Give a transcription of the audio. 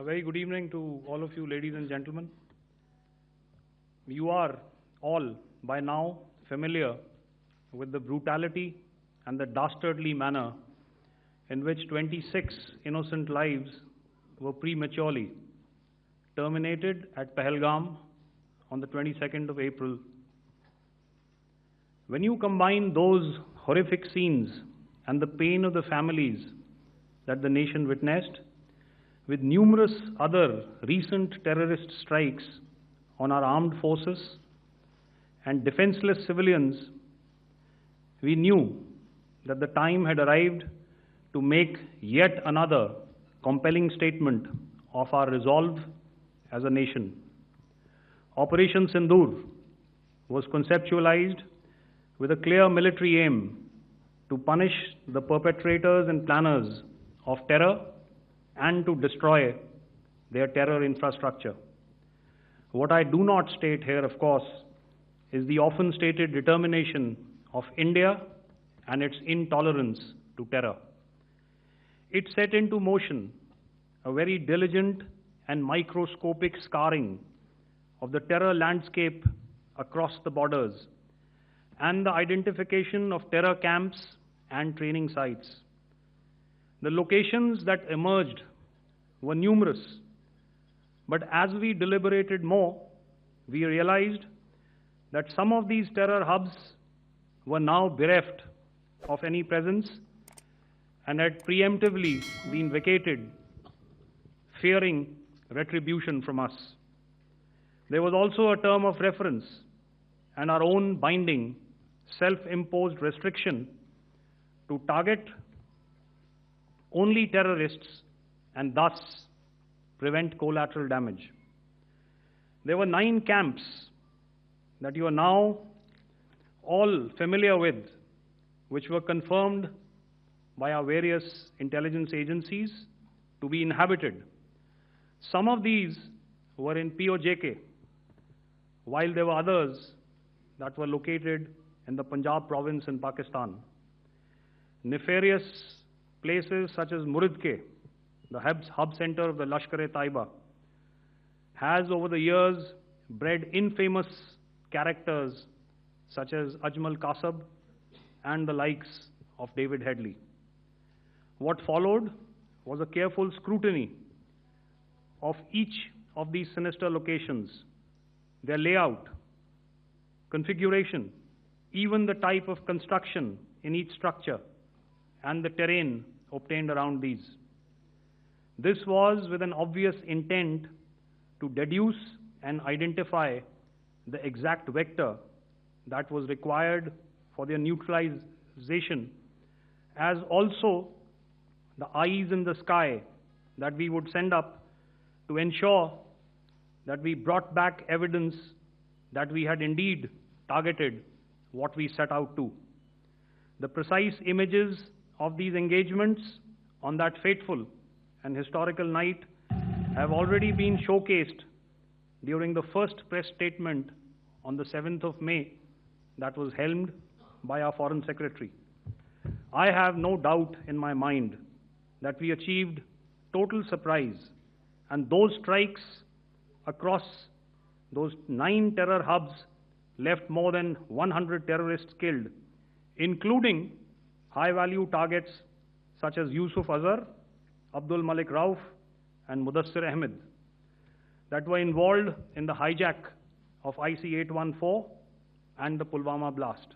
A very good evening to all of you, ladies and gentlemen. You are all by now familiar with the brutality and the dastardly manner in which 26 innocent lives were prematurely terminated at Pahalgam on the 22nd of April. When you combine those horrific scenes and the pain of the families that the nation witnessed with numerous other recent terrorist strikes on our armed forces and defenseless civilians, we knew that the time had arrived to make yet another compelling statement of our resolve as a nation. Operation Sindoor was conceptualized with a clear military aim to punish the perpetrators and planners of terror and to destroy their terror infrastructure. What I do not state here, of course, is the often stated determination of India and its intolerance to terror. It set into motion a very diligent and microscopic scarring of the terror landscape across the borders and the identification of terror camps and training sites. The locations that emerged were numerous, but as we deliberated more, we realized that some of these terror hubs were now bereft of any presence and had preemptively been vacated, fearing retribution from us. There was also a term of reference and our own binding, self-imposed restriction to target only terrorists and thus prevent collateral damage. There were 9 camps that you are now all familiar with, which were confirmed by our various intelligence agencies to be inhabited. Some of these were in POJK, while there were others that were located in the Punjab province in Pakistan. Nefarious places such as Muridke, the hub center of the Lashkar-e-Taiba, has over the years bred infamous characters such as Ajmal Kasab and the likes of David Headley. What followed was a careful scrutiny of each of these sinister locations, their layout, configuration, even the type of construction in each structure, and the terrain obtained around these. This was with an obvious intent to deduce and identify the exact vector that was required for their neutralization, as also the eyes in the sky that we would send up to ensure that we brought back evidence that we had indeed targeted what we set out to. The precise images of these engagements on that fateful and historical night have already been showcased during the first press statement on the 7th of May that was helmed by our Foreign Secretary. I have no doubt in my mind that we achieved total surprise, and those strikes across those 9 terror hubs left more than 100 terrorists killed, including high-value targets such as Yusuf Azhar, Abdul Malik Rauf, and Mudassir Ahmed that were involved in the hijack of IC-814 and the Pulwama blast.